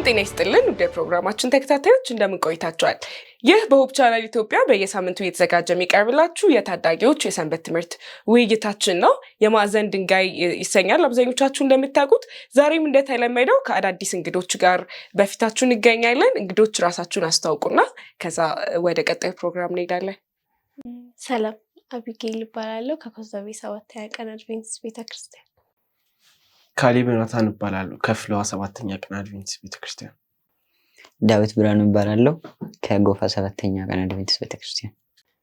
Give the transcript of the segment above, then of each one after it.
ጤና ይስጥልን ውድ ፕሮግራማችን ተከታታዮች እንደምን ቆይታችኋል? ይህ በሆፕ ቻናል ኢትዮጵያ በየሳምንቱ እየተዘጋጀ የሚቀርብላችሁ የታዳጊዎች የሰንበት ትምህርት ውይይታችን ነው። የማዕዘን ድንጋይ ይሰኛል። አብዛኞቻችሁ እንደምታውቁት ዛሬም እንደተለመደው ከአዳዲስ እንግዶች ጋር በፊታችሁ እንገኛለን። እንግዶች ራሳችሁን አስተዋውቁና ከዛ ወደ ቀጣዩ ፕሮግራም እንሄዳለን። ሰላም፣ አቢጌል እባላለሁ ከኮተቤ 7ኛ ቀን አድቬንቲስት ቤተክርስቲያን። ካሌብ ዮናታን እባላለሁ ከፍለዋ 7ኛ ቀን አድቬንቲስት ቤተክርስቲያን። ዳዊት ብርሃኑ እባላለሁ ከጎፋ 7ኛ ቀን አድቬንቲስት ቤተክርስቲያን።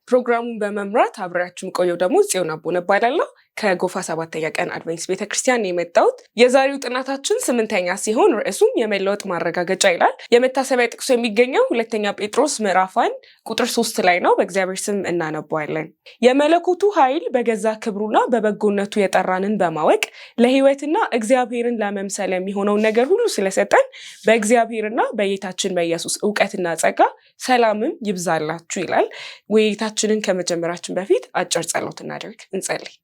ፕሮግራሙን በመምራት አብሬያችሁ የምቆየው ደግሞ ጽዮን አቦነ እባላለሁ ከጎፋ 7ኛ ቀን አድቬንቲስት ቤተክርስቲያን የመጣሁት። የዛሬው ጥናታችን 8ኛ ሲሆን ርዕሱም የመለወጥ ማረጋገጫ ይላል። የመታሰቢያ ጥቅሱ የሚገኘው 2ኛ ጴጥሮስ ምዕራፍ 1 ቁጥር 3 ላይ ነው። በእግዚአብሔር ስም እናነባዋለን። የመለኮቱ ኃይል በገዛ ክብሩና በበጎነቱ የጠራንን በማወቅ ለሕይወትና እግዚአብሔርን ለመምሰል የሚሆነውን ነገር ሁሉ ስለሰጠን በእግዚአብሔርና በጌታችን በኢየሱስ እውቀትና ጸጋ ሰላምም ይብዛላችሁ ይላል። ውይይታችንን ከመጀመራችን በፊት አጭር ጸሎት እናድርግ። እንጸልይ።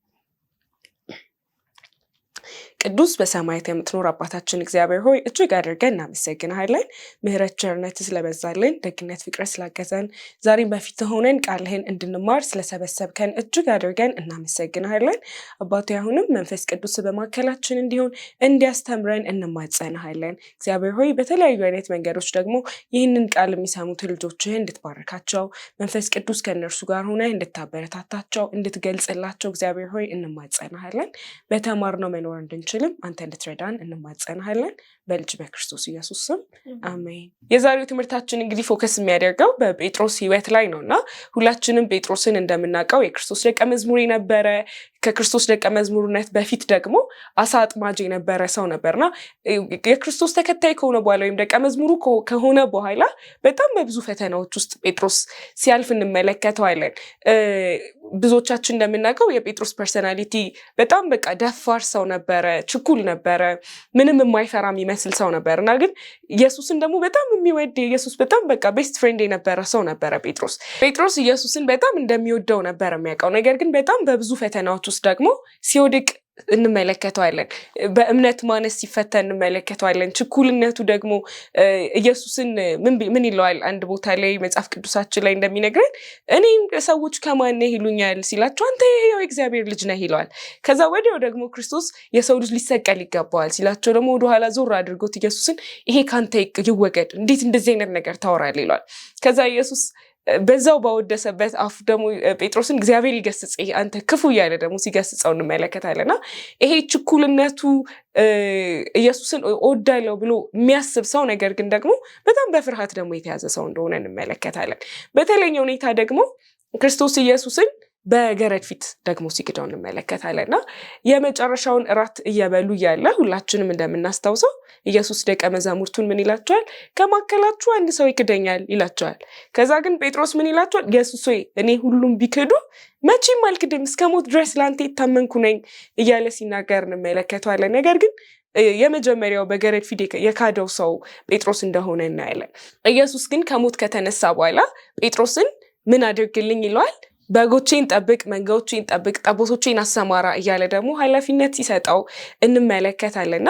ቅዱስ በሰማያት የምትኖር አባታችን እግዚአብሔር ሆይ እጅግ አድርገን እናመሰግንሃለን። ምሕረት ቸርነት ስለበዛልን፣ ደግነት ፍቅር ስላገዘን፣ ዛሬም በፊት ሆነን ቃልህን እንድንማር ስለሰበሰብከን እጅግ አድርገን እናመሰግንሃለን። አባቴ አሁንም መንፈስ ቅዱስ በማካከላችን እንዲሆን እንዲያስተምረን እንማጸንሃለን። እግዚአብሔር ሆይ በተለያዩ አይነት መንገዶች ደግሞ ይህንን ቃል የሚሰሙት ልጆችህን እንድትባርካቸው፣ መንፈስ ቅዱስ ከእነርሱ ጋር ሆነ እንድታበረታታቸው፣ እንድትገልጽላቸው እግዚአብሔር ሆይ እንማጸንሃለን። በተማርነው መኖር እንድንችልም አንተ እንድትረዳን እንማጸንሃለን። በልጅ በክርስቶስ ኢየሱስ ስም አሜን። የዛሬው ትምህርታችን እንግዲህ ፎከስ የሚያደርገው በጴጥሮስ ሕይወት ላይ ነውና ሁላችንም ጴጥሮስን እንደምናውቀው የክርስቶስ ደቀ መዝሙር የነበረ፣ ከክርስቶስ ደቀ መዝሙርነት በፊት ደግሞ አሳ አጥማጅ የነበረ ሰው ነበርና የክርስቶስ ተከታይ ከሆነ በኋላ ወይም ደቀ መዝሙሩ ከሆነ በኋላ በጣም በብዙ ፈተናዎች ውስጥ ጴጥሮስ ሲያልፍ እንመለከተዋለን። ብዙዎቻችን እንደምናውቀው የጴጥሮስ ፐርሰናሊቲ በጣም በቃ ደፋር ሰው ነበረ፣ ችኩል ነበረ፣ ምንም የማይፈራ የሚመስል ሰው ነበር እና ግን ኢየሱስን ደግሞ በጣም የሚወድ ኢየሱስ በጣም በቃ ቤስት ፍሬንድ የነበረ ሰው ነበረ ጴጥሮስ ኢየሱስን በጣም እንደሚወደው ነበር የሚያውቀው። ነገር ግን በጣም በብዙ ፈተናዎች ውስጥ ደግሞ ሲወድቅ እንመለከተዋለን። በእምነት ማነስ ሲፈተን እንመለከተዋለን። ችኩልነቱ ደግሞ ኢየሱስን ምን ይለዋል? አንድ ቦታ ላይ መጽሐፍ ቅዱሳችን ላይ እንደሚነግረን እኔም ሰዎች ከማን ነህ ይሉኛል ሲላቸው አንተ የሕያው እግዚአብሔር ልጅ ነህ ይለዋል። ከዛ ወዲያው ደግሞ ክርስቶስ የሰው ልጅ ሊሰቀል ይገባዋል ሲላቸው ደግሞ ወደኋላ ዞር አድርጎት ኢየሱስን ይሄ ካንተ ይወገድ፣ እንዴት እንደዚህ አይነት ነገር ታወራለህ ይለዋል። ከዛ ኢየሱስ በዛው ባወደሰበት አፍ ደግሞ ጴጥሮስን እግዚአብሔር ይገስጽ አንተ ክፉ እያለ ደግሞ ሲገስጸው እንመለከታለንና ይሄ ችኩልነቱ ኢየሱስን እወዳለሁ ብሎ የሚያስብ ሰው ነገር ግን ደግሞ በጣም በፍርሃት ደግሞ የተያዘ ሰው እንደሆነ እንመለከታለን። በተለየ ሁኔታ ደግሞ ክርስቶስ ኢየሱስን በገረድ ፊት ደግሞ ሲክደው እንመለከታለንና የመጨረሻውን እራት እየበሉ እያለ ሁላችንም እንደምናስታውሰው ኢየሱስ ደቀ መዛሙርቱን ምን ይላቸዋል? ከማከላችሁ አንድ ሰው ይክደኛል ይላቸዋል። ከዛ ግን ጴጥሮስ ምን ይላቸዋል? ኢየሱስ ሆይ እኔ ሁሉም ቢክዱ መቼም አልክድም፣ እስከ ሞት ድረስ ለአንተ የታመንኩ ነኝ እያለ ሲናገር እንመለከተዋለን። ነገር ግን የመጀመሪያው በገረድ ፊት የካደው ሰው ጴጥሮስ እንደሆነ እናያለን። ኢየሱስ ግን ከሞት ከተነሳ በኋላ ጴጥሮስን ምን አድርግልኝ ይለዋል? በጎቼን ጠብቅ፣ መንጋዎቼን ጠብቅ፣ ጠቦቶቼን አሰማራ እያለ ደግሞ ኃላፊነት ሲሰጠው እንመለከታለንና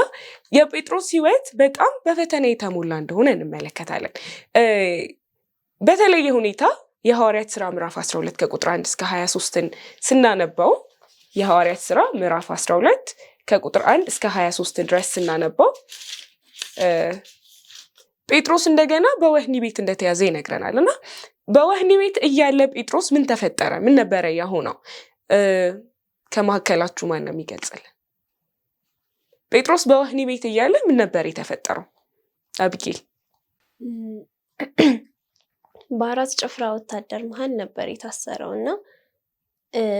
የጴጥሮስ ሕይወት በጣም በፈተና የተሞላ እንደሆነ እንመለከታለን። በተለየ ሁኔታ የሐዋርያት ሥራ ምዕራፍ 12 ከቁጥር 1 እስከ 23ን ስናነበው የሐዋርያት ሥራ ምዕራፍ 12 ከቁጥር 1 እስከ 23 ድረስ ስናነበው ጴጥሮስ እንደገና በወህኒ ቤት እንደተያዘ ይነግረናል እና በወህኒ ቤት እያለ ጴጥሮስ ምን ተፈጠረ? ምን ነበረ የሆነው? ከመካከላችሁ ማን ነው የሚገልጽልን? ጴጥሮስ በወህኒ ቤት እያለ ምን ነበር የተፈጠረው? አቢጌል። በአራት ጭፍራ ወታደር መሀል ነበር የታሰረው እና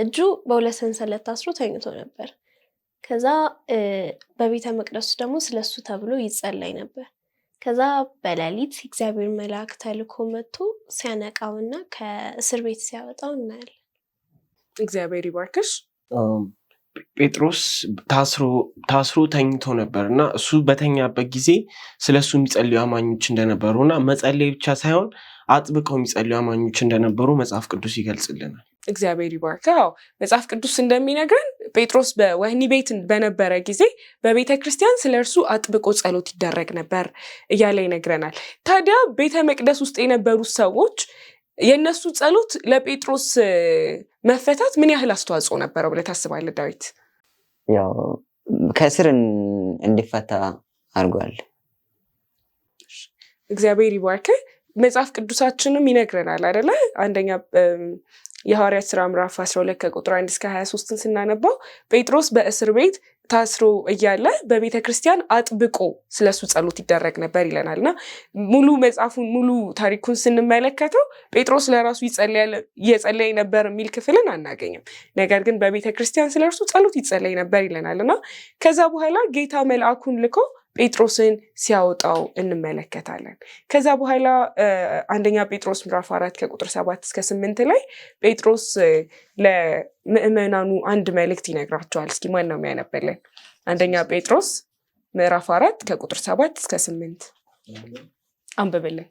እጁ በሁለት ሰንሰለት ታስሮ ተኝቶ ነበር። ከዛ በቤተ መቅደሱ ደግሞ ስለሱ ተብሎ ይጸለይ ነበር። ከዛ በሌሊት እግዚአብሔር መልአክ ተልኮ መጥቶ ሲያነቃውና ከእስር ቤት ሲያወጣው እናያለን። እግዚአብሔር ይባርክሽ። ጴጥሮስ ታስሮ ተኝቶ ነበር እና እሱ በተኛበት ጊዜ ስለሱ የሚጸልዩ አማኞች እንደነበሩ እና መጸለይ ብቻ ሳይሆን አጥብቀው የሚጸልዩ አማኞች እንደነበሩ መጽሐፍ ቅዱስ ይገልጽልናል። እግዚአብሔር ይባርከው። መጽሐፍ ቅዱስ እንደሚነግረን ጴጥሮስ በወህኒ ቤት በነበረ ጊዜ በቤተ ክርስቲያን ስለ እርሱ አጥብቆ ጸሎት ይደረግ ነበር እያለ ይነግረናል። ታዲያ ቤተ መቅደስ ውስጥ የነበሩት ሰዎች የእነሱ ጸሎት ለጴጥሮስ መፈታት ምን ያህል አስተዋጽኦ ነበረው ብለህ ታስባለህ ዳዊት? ያው ከስር እንዲፈታ አድርጓል። እግዚአብሔር ይባርክ። መጽሐፍ ቅዱሳችንም ይነግረናል አይደለ? አንደኛ የሐዋርያት ሥራ ምዕራፍ 12 ከቁጥር 1 እስከ 23 ስናነባው ጴጥሮስ በእስር ቤት ታስሮ እያለ በቤተ ክርስቲያን አጥብቆ ስለሱ ጸሎት ይደረግ ነበር ይለናል። እና ሙሉ መጽሐፉን ሙሉ ታሪኩን ስንመለከተው ጴጥሮስ ለራሱ እየጸለየ ነበር የሚል ክፍልን አናገኝም። ነገር ግን በቤተ ክርስቲያን ስለ እርሱ ጸሎት ይጸለይ ነበር ይለናል። እና ከዛ በኋላ ጌታ መልአኩን ልኮ ጴጥሮስን ሲያወጣው እንመለከታለን። ከዛ በኋላ አንደኛ ጴጥሮስ ምዕራፍ 4 ከቁጥር 7 እስከ 8 ላይ ጴጥሮስ ለምዕመናኑ አንድ መልእክት ይነግራቸዋል። እስኪ ማን ነው የሚያነበልን? አንደኛ ጴጥሮስ ምዕራፍ 4 ከቁጥር 7 እስከ 8 አንብብልን።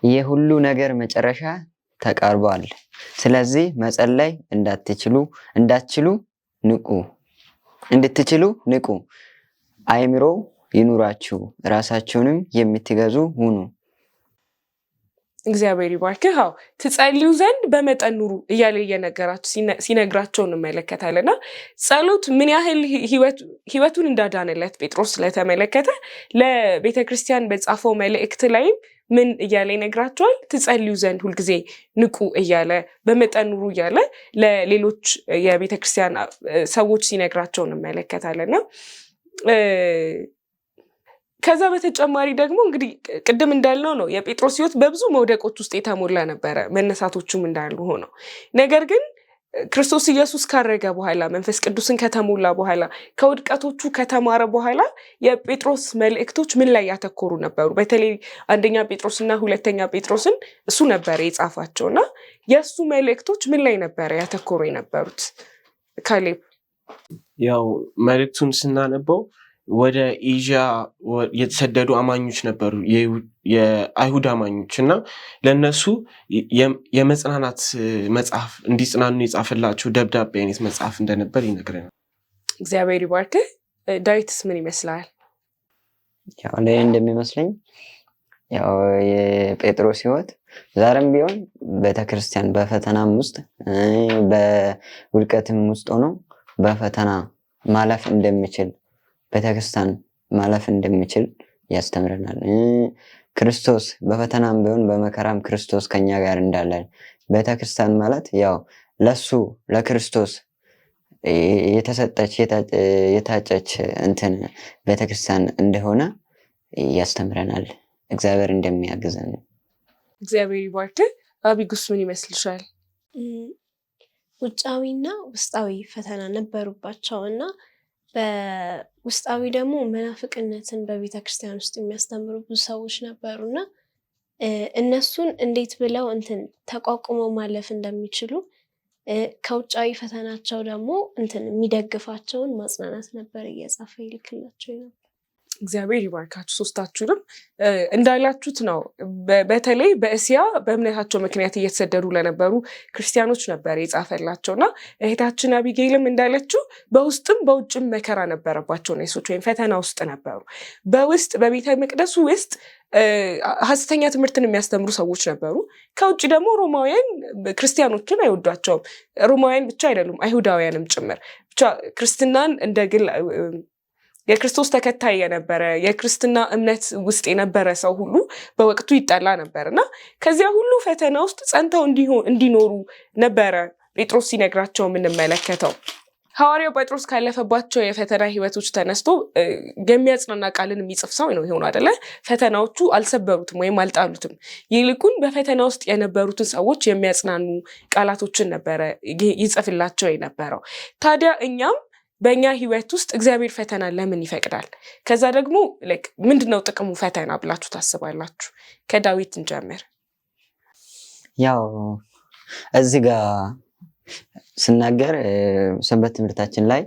የሁሉ ነገር መጨረሻ ተቃርቧል። ስለዚህ መጸለይ እንድትችሉ ንቁ። አእምሮ ይኑራችሁ፣ ራሳችሁንም የምትገዙ ሁኑ። እግዚአብሔር ይባርክህ። ትጸልዩ ዘንድ በመጠን ኑሩ እያለ ሲነግራቸው እንመለከታለና ጸሎት ምን ያህል ህይወቱን እንዳዳነለት ጴጥሮስ ስለተመለከተ ለቤተ ክርስቲያን በጻፈው መልእክት ላይም ምን እያለ ይነግራቸዋል? ትጸልዩ ዘንድ ሁልጊዜ ንቁ እያለ በመጠን ኑሩ እያለ ለሌሎች የቤተ ክርስቲያን ሰዎች ሲነግራቸው እንመለከታለና ከዛ በተጨማሪ ደግሞ እንግዲህ ቅድም እንዳልነው ነው የጴጥሮስ ህይወት በብዙ መውደቆች ውስጥ የተሞላ ነበረ፣ መነሳቶቹም እንዳሉ ሆነው። ነገር ግን ክርስቶስ ኢየሱስ ካረገ በኋላ መንፈስ ቅዱስን ከተሞላ በኋላ ከውድቀቶቹ ከተማረ በኋላ የጴጥሮስ መልእክቶች ምን ላይ ያተኮሩ ነበሩ? በተለይ አንደኛ ጴጥሮስና ሁለተኛ ጴጥሮስን እሱ ነበረ የጻፋቸውና የእሱ መልእክቶች ምን ላይ ነበረ ያተኮሩ የነበሩት? ካሌብ። ያው መልእክቱን ስናነበው ወደ ኤዥያ የተሰደዱ አማኞች ነበሩ፣ የአይሁድ አማኞች እና ለነሱ የመጽናናት መጽሐፍ እንዲጽናኑ የጻፈላቸው ደብዳቤ አይነት መጽሐፍ እንደነበር ይነግረናል። እግዚአብሔር ይባርክ። ዳዊትስ ምን ይመስላል? ያው ላይ እንደሚመስለኝ ያው የጴጥሮስ ህይወት ዛሬም ቢሆን ቤተክርስቲያን በፈተናም ውስጥ በውድቀትም ውስጥ ሆኖ በፈተና ማለፍ እንደሚችል ቤተክርስቲያን ማለፍ እንደሚችል ያስተምረናል። ክርስቶስ በፈተናም ቢሆን በመከራም ክርስቶስ ከኛ ጋር እንዳለ ቤተክርስቲያን ማለት ያው ለሱ ለክርስቶስ የተሰጠች የታጨች እንትን ቤተክርስቲያን እንደሆነ ያስተምረናል። እግዚአብሔር እንደሚያግዘን። እግዚአብሔር ይባርክ። አቢጉስ ምን ይመስልሻል? ውጫዊና ውስጣዊ ፈተና ነበሩባቸው እና በውስጣዊ ደግሞ መናፍቅነትን በቤተ ክርስቲያን ውስጥ የሚያስተምሩ ብዙ ሰዎች ነበሩና እነሱን እንዴት ብለው ተቋቁመው ማለፍ እንደሚችሉ ከውጫዊ ፈተናቸው ደግሞ የሚደግፋቸውን ማጽናናት ነበር እየጻፈ ይልክላቸው ነበር። እግዚአብሔር ይባርካችሁ ሶስታችሁንም። እንዳላችሁት ነው በተለይ በእስያ በእምነታቸው ምክንያት እየተሰደዱ ለነበሩ ክርስቲያኖች ነበር የጻፈላቸውና እህታችን አቢጌልም እንዳለችው በውስጥም በውጭም መከራ ነበረባቸው ነሶች ወይም ፈተና ውስጥ ነበሩ። በውስጥ በቤተ መቅደሱ ውስጥ ሐሰተኛ ትምህርትን የሚያስተምሩ ሰዎች ነበሩ። ከውጭ ደግሞ ሮማውያን ክርስቲያኖችን አይወዷቸውም። ሮማውያን ብቻ አይደሉም አይሁዳውያንም ጭምር። ብቻ ክርስትናን እንደ ግል የክርስቶስ ተከታይ የነበረ የክርስትና እምነት ውስጥ የነበረ ሰው ሁሉ በወቅቱ ይጠላ ነበር እና ከዚያ ሁሉ ፈተና ውስጥ ጸንተው እንዲኖሩ ነበረ ጴጥሮስ ሲነግራቸው የምንመለከተው። ሐዋርያው ጴጥሮስ ካለፈባቸው የፈተና ህይወቶች ተነስቶ የሚያጽናና ቃልን የሚጽፍ ሰው ነው ይሆን አይደለ? ፈተናዎቹ አልሰበሩትም ወይም አልጣሉትም። ይልቁን በፈተና ውስጥ የነበሩትን ሰዎች የሚያጽናኑ ቃላቶችን ነበረ ይጽፍላቸው የነበረው። ታዲያ እኛም በእኛ ህይወት ውስጥ እግዚአብሔር ፈተና ለምን ይፈቅዳል? ከዛ ደግሞ ምንድነው ጥቅሙ ፈተና ብላችሁ ታስባላችሁ? ከዳዊት እንጀምር። ያው እዚህ ጋር ስናገር ሰንበት ትምህርታችን ላይ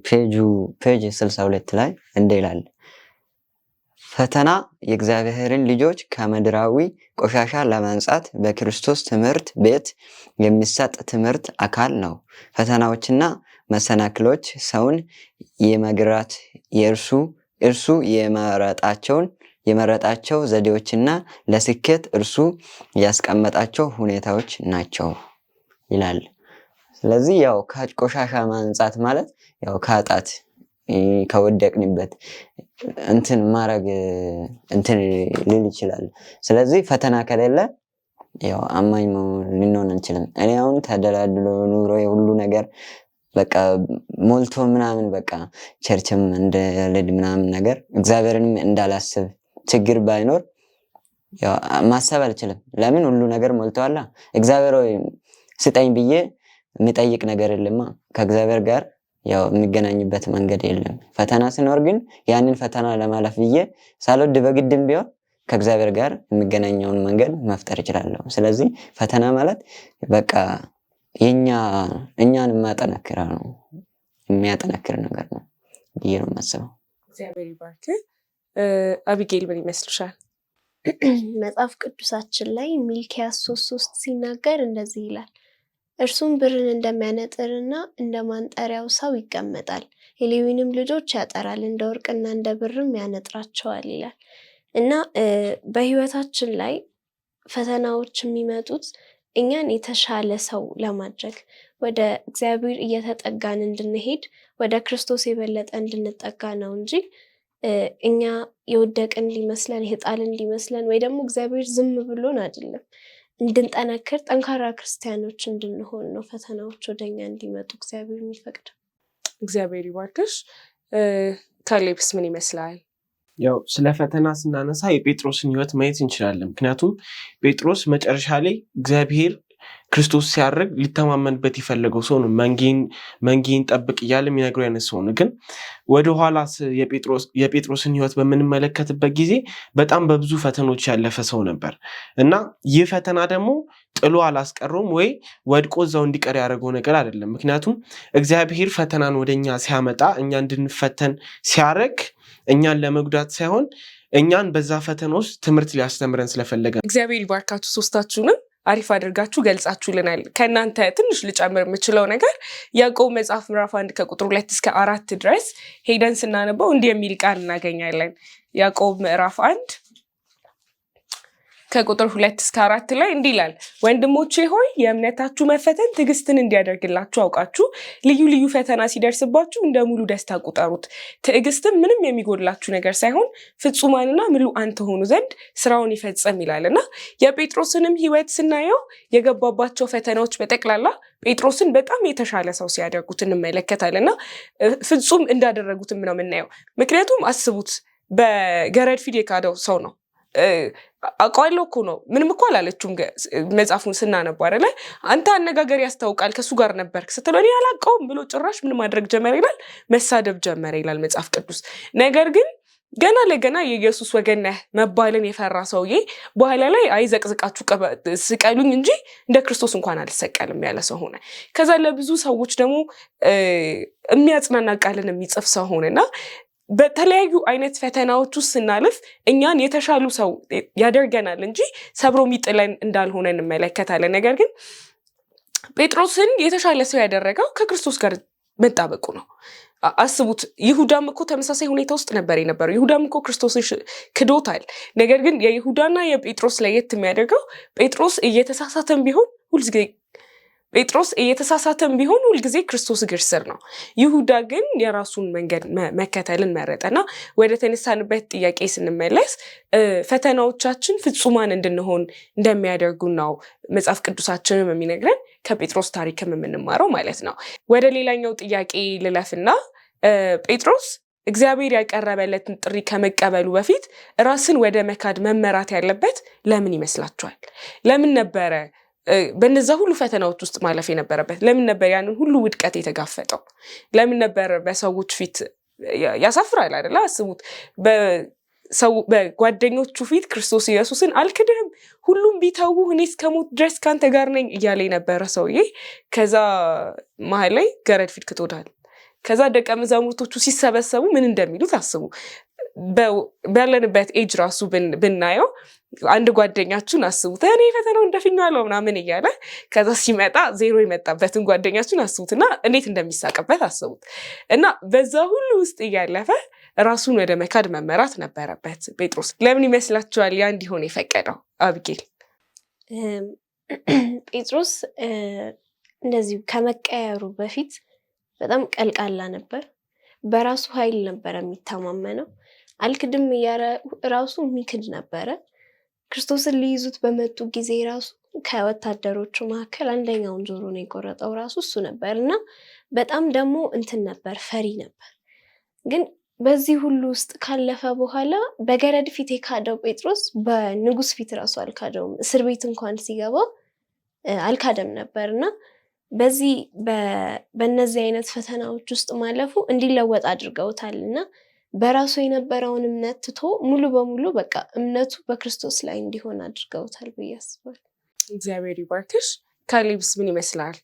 ፔጅ 62 ላይ እንደ ይላል ፈተና የእግዚአብሔርን ልጆች ከምድራዊ ቆሻሻ ለማንጻት በክርስቶስ ትምህርት ቤት የሚሰጥ ትምህርት አካል ነው። ፈተናዎችና መሰናክሎች ሰውን የመግራት እርሱ የመረጣቸው ዘዴዎችና ለስኬት እርሱ ያስቀመጣቸው ሁኔታዎች ናቸው ይላል። ስለዚህ ያው ከቆሻሻ ማንጻት ማለት ያው ከኃጢአት ከወደቅንበት ማድረግ ሊል ይችላል። ስለዚህ ፈተና ከሌለ ያው አማኝ ልንሆን አንችልም። እኔ አሁን ተደላድሎ ኑሮ የሁሉ ነገር በቃ ሞልቶ ምናምን በቃ ቸርችም እንደልድ ምናምን ነገር እግዚአብሔርንም እንዳላስብ ችግር ባይኖር ያው ማሰብ አልችልም። ለምን ሁሉ ነገር ሞልቷላ። እግዚአብሔር ሆይ ስጠኝ ብዬ የሚጠይቅ ነገር የለማ። ከእግዚአብሔር ጋር ያው የሚገናኝበት መንገድ የለም። ፈተና ሲኖር ግን ያንን ፈተና ለማለፍ ብዬ ሳልወድ በግድም ቢሆን ከእግዚአብሔር ጋር የሚገናኘውን መንገድ መፍጠር እችላለሁ። ስለዚህ ፈተና ማለት በቃ እኛን የሚያጠነክር ነገር ነው ብዬ ነው የማስበው። እግዚአብሔር ይባርክ። አቢጌል ምን ይመስልሻል? መጽሐፍ ቅዱሳችን ላይ ሚልክያስ 3:3 ሲናገር እንደዚህ ይላል፣ እርሱም ብርን እንደሚያነጥርና እንደ ማንጠሪያው ሰው ይቀመጣል፣ የሌዊንም ልጆች ያጠራል፣ እንደ ወርቅና እንደ ብርም ያነጥራቸዋል ይላል። እና በህይወታችን ላይ ፈተናዎች የሚመጡት እኛን የተሻለ ሰው ለማድረግ ወደ እግዚአብሔር እየተጠጋን እንድንሄድ ወደ ክርስቶስ የበለጠ እንድንጠጋ ነው እንጂ እኛ የወደቅን ሊመስለን የጣልን ሊመስለን ወይ ደግሞ እግዚአብሔር ዝም ብሎን አይደለም። እንድንጠነክር ጠንካራ ክርስቲያኖች እንድንሆን ነው ፈተናዎች ወደኛ እንዲመጡ እግዚአብሔር የሚፈቅድ። እግዚአብሔር ይባርክሽ። ካሌብስ ምን ይመስላል? ያው ስለ ፈተና ስናነሳ የጴጥሮስን ህይወት ማየት እንችላለን። ምክንያቱም ጴጥሮስ መጨረሻ ላይ እግዚአብሔር ክርስቶስ ሲያርግ ሊተማመንበት የፈለገው ሰው ነው። መንጌን ጠብቅ እያለ የሚነግረው አይነት ሰው ነው። ግን ወደኋላ የጴጥሮስን ህይወት በምንመለከትበት ጊዜ በጣም በብዙ ፈተኖች ያለፈ ሰው ነበር እና ይህ ፈተና ደግሞ ጥሎ አላስቀረውም ወይ ወድቆ እዛው እንዲቀር ያደረገው ነገር አይደለም። ምክንያቱም እግዚአብሔር ፈተናን ወደኛ ሲያመጣ እኛ እንድንፈተን ሲያረግ እኛን ለመጉዳት ሳይሆን እኛን በዛ ፈተና ውስጥ ትምህርት ሊያስተምረን ስለፈለገ። እግዚአብሔር ይባርካችሁ። ሶስታችሁንም አሪፍ አድርጋችሁ ገልጻችሁልናል። ከእናንተ ትንሽ ልጨምር የምችለው ነገር ያዕቆብ መጽሐፍ ምዕራፍ 1 ከቁጥር 2 እስከ 4 ድረስ ሄደን ስናነበው እንዲህ የሚል ቃል እናገኛለን። ያዕቆብ ምዕራፍ 1 ከቁጥር 2 እስከ 4 ላይ እንዲህ ይላል፣ ወንድሞቼ ሆይ የእምነታችሁ መፈተን ትዕግስትን እንዲያደርግላችሁ አውቃችሁ ልዩ ልዩ ፈተና ሲደርስባችሁ እንደ ሙሉ ደስታ ቁጠሩት። ትዕግስትም ምንም የሚጎድላችሁ ነገር ሳይሆን ፍጹማንና ምሉዓን ትሆኑ ዘንድ ስራውን ይፈጽም ይላልና የጴጥሮስንም ህይወት ስናየው የገባባቸው ፈተናዎች በጠቅላላ ጴጥሮስን በጣም የተሻለ ሰው ሲያደርጉት እንመለከታለንና ፍጹም እንዳደረጉትም ነው የምናየው። ምክንያቱም አስቡት፣ በገረድ ፊት የካደው ሰው ነው። አቋለው እኮ ነው፣ ምንም እኮ አላለችውም። መጽሐፉን ስናነባ አይደለ አንተ አነጋገር ያስታውቃል ከሱ ጋር ነበርክ ስትለው እኔ አላውቀውም ብሎ ጭራሽ ምን ማድረግ ጀመረ ይላል? መሳደብ ጀመረ ይላል መጽሐፍ ቅዱስ። ነገር ግን ገና ለገና የኢየሱስ ወገን ነህ መባልን የፈራ ሰውዬ በኋላ ላይ አይዘቅዝቃችሁ ስቀሉኝ እንጂ እንደ ክርስቶስ እንኳን አልሰቀልም ያለ ሰው ሆነ። ከዛ ለብዙ ሰዎች ደግሞ የሚያጽናና ቃልን የሚጽፍ ሰው ሆነና በተለያዩ አይነት ፈተናዎች ውስጥ ስናልፍ እኛን የተሻሉ ሰው ያደርገናል እንጂ ሰብሮ የሚጥለን እንዳልሆነ እንመለከታለን። ነገር ግን ጴጥሮስን የተሻለ ሰው ያደረገው ከክርስቶስ ጋር መጣበቁ ነው። አስቡት፣ ይሁዳም እኮ ተመሳሳይ ሁኔታ ውስጥ ነበር የነበረው። ይሁዳም እኮ ክርስቶስን ክዶታል። ነገር ግን የይሁዳና የጴጥሮስ ለየት የሚያደርገው ጴጥሮስ እየተሳሳተም ቢሆን ሁልጊዜ ክርስቶስ እግር ስር ነው። ይሁዳ ግን የራሱን መንገድ መከተልን መረጠና ወደ ተነሳንበት ጥያቄ ስንመለስ ፈተናዎቻችን ፍጹማን እንድንሆን እንደሚያደርጉን ነው መጽሐፍ ቅዱሳችንም የሚነግረን፣ ከጴጥሮስ ታሪክም የምንማረው ማለት ነው። ወደ ሌላኛው ጥያቄ ልለፍና ጴጥሮስ እግዚአብሔር ያቀረበለትን ጥሪ ከመቀበሉ በፊት ራስን ወደ መካድ መመራት ያለበት ለምን ይመስላችኋል? ለምን ነበረ በእነዛ ሁሉ ፈተናዎች ውስጥ ማለፍ የነበረበት? ለምን ነበር ያንን ሁሉ ውድቀት የተጋፈጠው? ለምን ነበር በሰዎች ፊት ያሳፍራል አይደለ? አስቡት፣ በጓደኞቹ ፊት ክርስቶስ ኢየሱስን አልክድህም፣ ሁሉም ቢተዉ እኔ እስከ ሞት ድረስ ካንተ ጋር ነኝ እያለ የነበረ ሰውዬ ከዛ መሀል ላይ ገረድ ፊት ክቶታል። ከዛ ደቀ መዛሙርቶቹ ሲሰበሰቡ ምን እንደሚሉት አስቡ። ባለንበት ኤጅ ራሱ ብናየው አንድ ጓደኛችሁን አስቡት፣ እኔ ፈተናው እንደፍኛለሁ ምናምን እያለ ከዛ ሲመጣ 0 የመጣበትን ጓደኛችሁን አስቡትና እንዴት እንደሚሳቅበት አስቡት። እና በዛ ሁሉ ውስጥ እያለፈ ራሱን ወደ መካድ መመራት ነበረበት ጴጥሮስ። ለምን ይመስላችኋል ያ እንዲሆን የፈቀደው? አብጌል። ጴጥሮስ እንደዚህ ከመቀየሩ በፊት በጣም ቀልቃላ ነበር። በራሱ ኃይል ነበር የሚተማመነው። አልክድም እያለ ራሱ የሚክድ ነበረ። ክርስቶስን ሊይዙት በመጡ ጊዜ ራሱ ከወታደሮቹ መካከል አንደኛውን ጆሮን የቆረጠው ራሱ እሱ ነበር እና በጣም ደግሞ እንትን ነበር፣ ፈሪ ነበር። ግን በዚህ ሁሉ ውስጥ ካለፈ በኋላ በገረድ ፊት የካደው ጴጥሮስ በንጉስ ፊት ራሱ አልካደውም። እስር ቤት እንኳን ሲገባ አልካደም ነበር እና በእነዚህ አይነት ፈተናዎች ውስጥ ማለፉ እንዲለወጥ አድርገውታል እና በራሱ የነበረውን እምነት ትቶ ሙሉ በሙሉ በቃ እምነቱ በክርስቶስ ላይ እንዲሆን አድርገውታል ብዬ አስባለሁ። እግዚአብሔር ይባርክሽ። ካሌብስ ምን ይመስላል?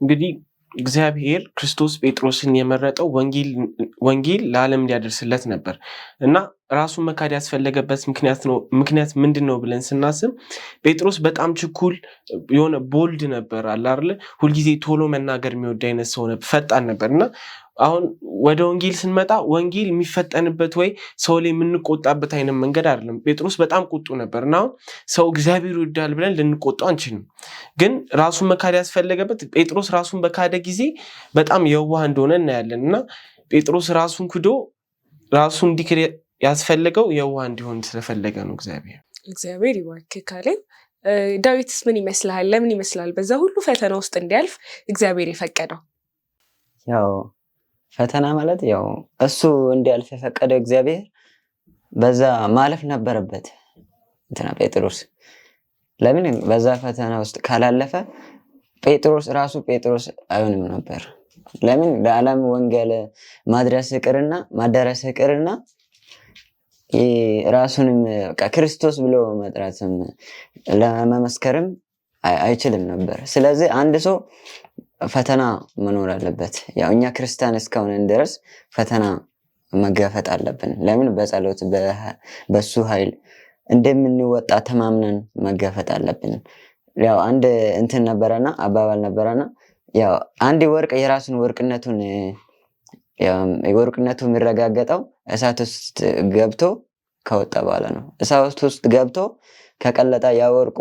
እንግዲህ እግዚአብሔር ክርስቶስ ጴጥሮስን የመረጠው ወንጌል ለዓለም ሊያደርስለት ነበር እና ራሱን መካድ ያስፈለገበት ምክንያት ምንድን ነው ብለን ስናስብ ጴጥሮስ በጣም ችኩል የሆነ ቦልድ ነበር አለ አይደል? ሁልጊዜ ቶሎ መናገር የሚወድ አይነት ሰው ነበር፣ ፈጣን ነበር እና አሁን ወደ ወንጌል ስንመጣ ወንጌል የሚፈጠንበት ወይ ሰው ላይ የምንቆጣበት አይነት መንገድ አይደለም። ጴጥሮስ በጣም ቁጡ ነበር እና አሁን ሰው እግዚአብሔር ይወዳል ብለን ልንቆጣው አንችልም። ግን ራሱን መካድ ያስፈለገበት ጴጥሮስ ራሱን በካደ ጊዜ በጣም የዋህ እንደሆነ እናያለን እና ጴጥሮስ ራሱን ክዶ ራሱን እንዲክድ ያስፈለገው የዋህ እንዲሆን ስለፈለገ ነው። እግዚአብሔር ይባርክ። ካሌብ፣ ዳዊትስ ምን ይመስልሃል? ለምን ይመስላል በዛ ሁሉ ፈተና ውስጥ እንዲያልፍ እግዚአብሔር የፈቀደው? ያው ፈተና ማለት ያው እሱ እንዲያልፍ የፈቀደው እግዚአብሔር በዛ ማለፍ ነበረበት እንትና ጴጥሮስ። ለምን በዛ ፈተና ውስጥ ካላለፈ ጴጥሮስ ራሱ ጴጥሮስ አይሆንም ነበር። ለምን ለዓለም ወንጌል ማዳረስ ይቅርና ራሱንም ክርስቶስ ብሎ መጥራትም ለመመስከርም አይችልም ነበር። ስለዚህ አንድ ሰው ፈተና መኖር አለበት። ያው እኛ ክርስቲያን እስከሆነን ድረስ ፈተና መጋፈጥ አለብን። ለምን በጸሎት በሱ ኃይል እንደምንወጣ ተማምነን መጋፈጥ አለብን። ያው አንድ እንትን ነበረና አባባል ነበረና ያው አንድ ወርቅ የራሱን ወርቅነቱ የሚረጋገጠው እሳት ውስጥ ገብቶ ከወጣ በኋላ ነው። እሳት ውስጥ ገብቶ ከቀለጠ ያ ወርቁ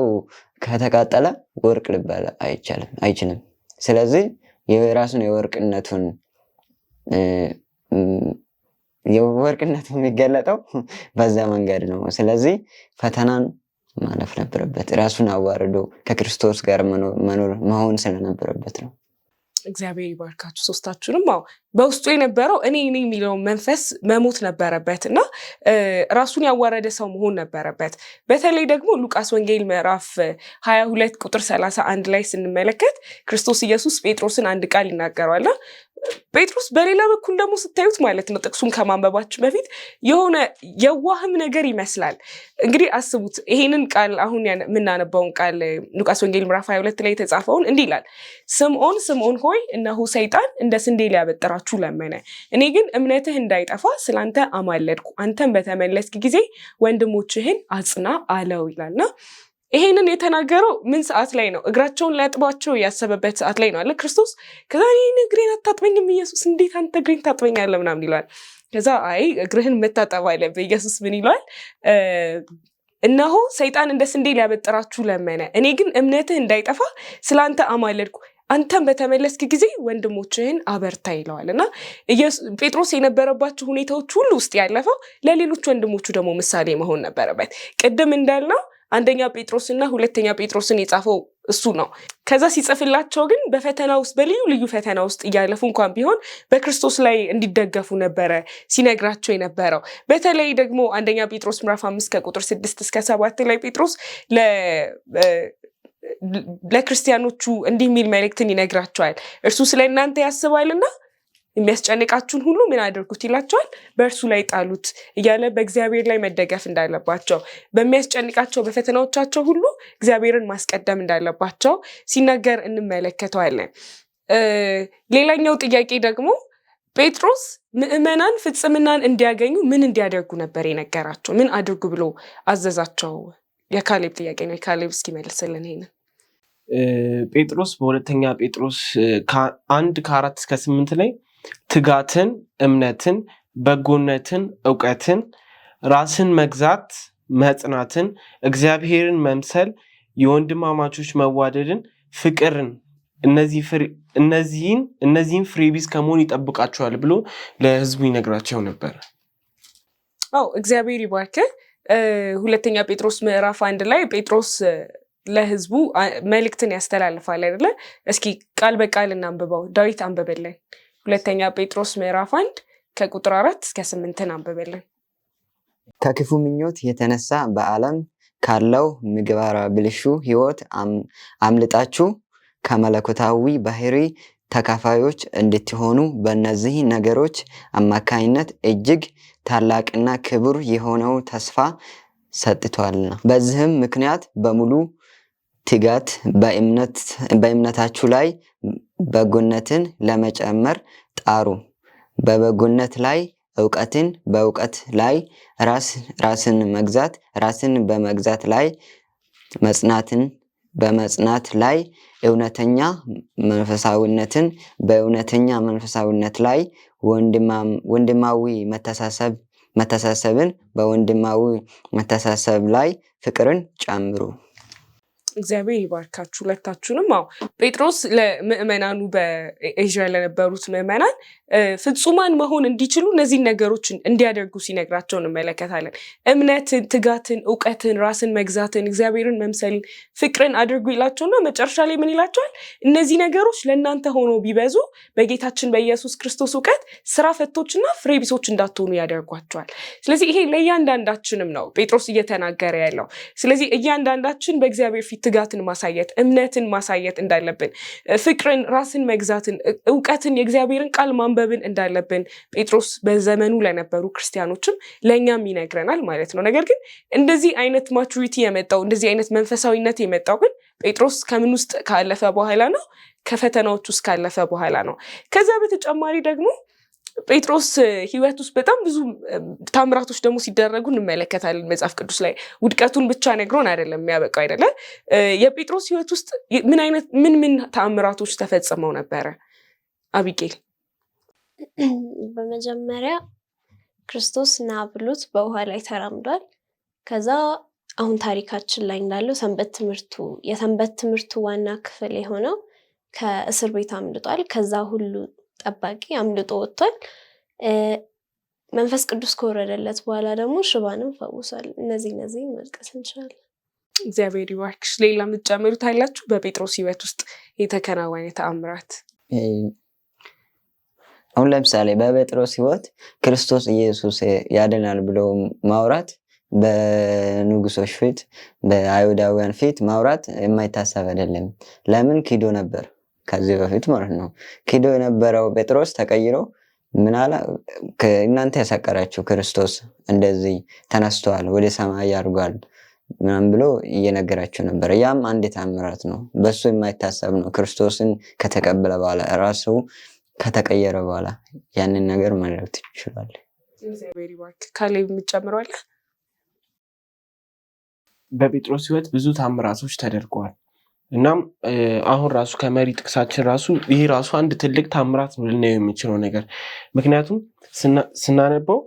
ከተቃጠለ ወርቅ ሊባል አይችልም። ስለዚህ የራሱን የወርቅነቱ የሚገለጠው በዛ መንገድ ነው። ስለዚህ ፈተናን ማለፍ ነበረበት። ራሱን አዋርዶ ከክርስቶስ ጋር መሆን ስለነበረበት ነው። እግዚአብሔር ይባርካችሁ ሶስታችሁንም። በውስጡ የነበረው እኔ የሚለውን መንፈስ መሞት ነበረበት እና ራሱን ያዋረደ ሰው መሆን ነበረበት። በተለይ ደግሞ ሉቃስ ወንጌል ምዕራፍ 22 ቁጥር 31 ላይ ስንመለከት ክርስቶስ ኢየሱስ ጴጥሮስን አንድ ቃል ይናገረዋል። ጴጥሮስ በሌላ በኩል ደግሞ ስታዩት ማለት ነው ጥቅሱን ከማንበባችሁ በፊት የሆነ የዋህም ነገር ይመስላል። እንግዲህ አስቡት ይሄንን ቃል አሁን የምናነባውን ቃል ሉቃስ ወንጌል ምዕራፍ 22 ላይ የተጻፈውን እንዲህ ይላል፣ ስምዖን ሆይ እነሆ ሰይጣን እንደ ስንዴ ሊያበጥራችሁ ለመነ፣ እኔ ግን እምነትህ እንዳይጠፋ ስላንተ አማለድኩ፣ አንተም በተመለስክ ጊዜ ወንድሞችህን አጽና አለው ይላልና ይሄንን የተናገረው ምን ሰዓት ላይ ነው? እግራቸውን ሊያጥባቸው ያሰበበት ሰዓት ላይ ነው አለ ክርስቶስ። ከዛ እግሬን አታጥበኝም ኢየሱስ፣ እንዴት አንተ እግሬን ታጥበኛለህ ምናምን ይለዋል። ከዛ አይ እግርህን መታጠብ አለብህ። ኢየሱስ ምን ይለዋል? እነሆ ሰይጣን እንደ ስንዴ ሊያበጥራችሁ ለመነ፣ እኔ ግን እምነትህ እንዳይጠፋ ስላንተ አማለድኩ፣ አንተም በተመለስክ ጊዜ ወንድሞችህን አበርታ ይለዋል። እና ጴጥሮስ የነበረባቸው ሁኔታዎች ሁሉ ውስጥ ያለፈው ለሌሎች ወንድሞቹ ደግሞ ምሳሌ መሆን ነበረበት። ቅድም እንዳልነው አንደኛ ጴጥሮስና ሁለተኛ ጴጥሮስን የጻፈው እሱ ነው። ከዛ ሲጽፍላቸው ግን በፈተና ውስጥ በልዩ ልዩ ፈተና ውስጥ እያለፉ እንኳን ቢሆን በክርስቶስ ላይ እንዲደገፉ ነበረ ሲነግራቸው የነበረው። በተለይ ደግሞ አንደኛ ጴጥሮስ ምዕራፍ 5 ከቁጥር 6 እስከ 7 ላይ ጴጥሮስ ለክርስቲያኖቹ እንዲህ የሚል መልእክትን ይነግራቸዋል። እርሱ ስለ እናንተ ያስባልና የሚያስጨንቃችሁን ሁሉ ምን አድርጉት ይላቸዋል፣ በእርሱ ላይ ጣሉት እያለ በእግዚአብሔር ላይ መደገፍ እንዳለባቸው፣ በሚያስጨንቃቸው በፈተናዎቻቸው ሁሉ እግዚአብሔርን ማስቀደም እንዳለባቸው ሲናገር እንመለከተዋለን። ሌላኛው ጥያቄ ደግሞ ጴጥሮስ ምዕመናን ፍጽምናን እንዲያገኙ ምን እንዲያደርጉ ነበር የነገራቸው? ምን አድርጉ ብሎ አዘዛቸው? የካሌብ ጥያቄ ነው። የካሌብ እስኪ መልስልን ይሄንን። ጴጥሮስ በሁለተኛ ጴጥሮስ 1:4-8 ላይ ትጋትን፣ እምነትን፣ በጎነትን፣ እውቀትን፣ ራስን መግዛት፣ መጽናትን፣ እግዚአብሔርን መምሰል፣ የወንድማማቾች መዋደድን፣ ፍቅርን እነዚህን ፍሬቢስ ከመሆን ይጠብቃቸዋል ብሎ ለህዝቡ ይነግራቸው ነበር። እግዚአብሔር ይባርክ። ሁለተኛ ጴጥሮስ ምዕራፍ 1 ላይ ጴጥሮስ ለህዝቡ መልእክትን ያስተላልፋል አይደለ? እስኪ ቃል በቃል እናንብበው። ዳዊት አንብበልን። ሁለተኛ ጴጥሮስ ምዕራፍ 1 ከቁጥር 4-8 አንብበልን። ከክፉ ምኞት የተነሳ በዓለም ካለው ምግባረ ብልሹ ህይወት አምልጣችሁ ከመለኮታዊ ባህሪ ተካፋዮች እንድትሆኑ በእነዚህ ነገሮች አማካኝነት እጅግ ታላቅና ክቡር የሆነው ተስፋ ሰጥቷልና በዚህም ምክንያት በሙሉ ትጋት በእምነታችሁ ላይ በጎነትን ለመጨመር ጣሩ። በበጎነት ላይ እውቀትን፣ በእውቀት ላይ ራስን መግዛት፣ ራስን በመግዛት ላይ መጽናትን፣ በመጽናት ላይ እውነተኛ መንፈሳዊነትን፣ በእውነተኛ መንፈሳዊነት ላይ ወንድማዊ መተሳሰብን፣ በወንድማዊ መተሳሰብ ላይ ፍቅርን ጨምሩ። እግዚአብሔር ይባርካችሁ ሁለታችሁንም። ጴጥሮስ ለምዕመናኑ በኤዥያ ለነበሩት ምዕመናን ፍጹማን መሆን እንዲችሉ እነዚህን ነገሮች እንዲያደርጉ ሲነግራቸው እንመለከታለን። እምነትን፣ ትጋትን፣ እውቀትን፣ ራስን መግዛትን፣ እግዚአብሔርን መምሰልን፣ ፍቅርን አድርጉ ይላቸውና መጨረሻ ላይ ምን ይላቸዋል? እነዚህ ነገሮች ለእናንተ ሆኖ ቢበዙ በጌታችን በኢየሱስ ክርስቶስ እውቀት ስራ ፈቶችና ፍሬ ቢሶች እንዳትሆኑ ያደርጓቸዋል። ስለዚህ ይሄ ለእያንዳንዳችንም ነው ጴጥሮስ እየተናገረ ያለው። ስለዚህ እያንዳንዳችን በእግዚአብሔር ፊት ትጋትን ማሳየት፣ እምነትን ማሳየት እንዳለብን፣ ፍቅርን፣ ራስን መግዛትን፣ እውቀትን፣ የእግዚአብሔርን ቃል ማንበብን እንዳለብን ጴጥሮስ በዘመኑ ለነበሩ ክርስቲያኖችም ለእኛም ይነግረናል ማለት ነው። ነገር ግን እንደዚህ አይነት ማቹሪቲ የመጣው እንደዚህ አይነት መንፈሳዊነት የመጣው ግን ጴጥሮስ ከምን ውስጥ ካለፈ በኋላ ነው? ከፈተናዎች ውስጥ ካለፈ በኋላ ነው። ከዛ በተጨማሪ ደግሞ ጴጥሮስ ህይወት ውስጥ በጣም ብዙ ታምራቶች ደግሞ ሲደረጉ እንመለከታለን መጽሐፍ ቅዱስ ላይ። ውድቀቱን ብቻ ነግሮን አይደለም የሚያበቃው አይደለ? የጴጥሮስ ህይወት ውስጥ ምን ታምራቶች ተፈጽመው ነበረ? አቢጌል። በመጀመሪያ ክርስቶስ ና ብሎት በውሃ ላይ ተራምዷል። ከዛ አሁን ታሪካችን ላይ እንዳለው የሰንበት ትምህርቱ ዋና ክፍል የሆነው ከእስር ቤት አምልጧል። ከዛ ሁሉ ጠባቂ አምልጦ ወጥቷል። መንፈስ ቅዱስ ከወረደለት በኋላ ደግሞ ሽባንም ፈውሷል። እነዚህ መጥቀስ እንችላለን። እግዚአብሔር ይባርክሽ። ሌላ የምትጨምሩት አላችሁ በጴጥሮስ ህይወት ውስጥ የተከናወነ ተአምራት? አሁን ለምሳሌ በጴጥሮስ ህይወት ክርስቶስ ኢየሱስ ያድናል ብሎ ማውራት በንጉሶች ፊት፣ በአይሁዳውያን ፊት ማውራት የማይታሰብ አይደለም። ለምን? ክዶ ነበር ከዚህ በፊት ማለት ነው። ክዶ የነበረው ጴጥሮስ ተቀይሮ ምን አለ? እናንተ ያሳቀራችሁ ክርስቶስ እንደዚህ ተነስቷል፣ ወደ ሰማይ ያርጓል ምናምን ብሎ እየነገራቸው ነበር። ያም አንድ ተአምራት ነው። በሱ የማይታሰብ ነው። ክርስቶስን ከተቀበለ በኋላ ራሱ ከተቀየረ በኋላ ያንን ነገር ማድረግ ትችላል። እግዚአብሔር ይባርክ። ካሌብ የምትጨምረው አለ? በጴጥሮስ ህይወት ብዙ ታምራቶች ተደርገዋል። እናም አሁን ራሱ ከመሪ ጥቅሳችን ራሱ ይሄ ራሱ አንድ ትልቅ ታምራት ነው ልናየው የሚችለው ነገር። ምክንያቱም ስናነበው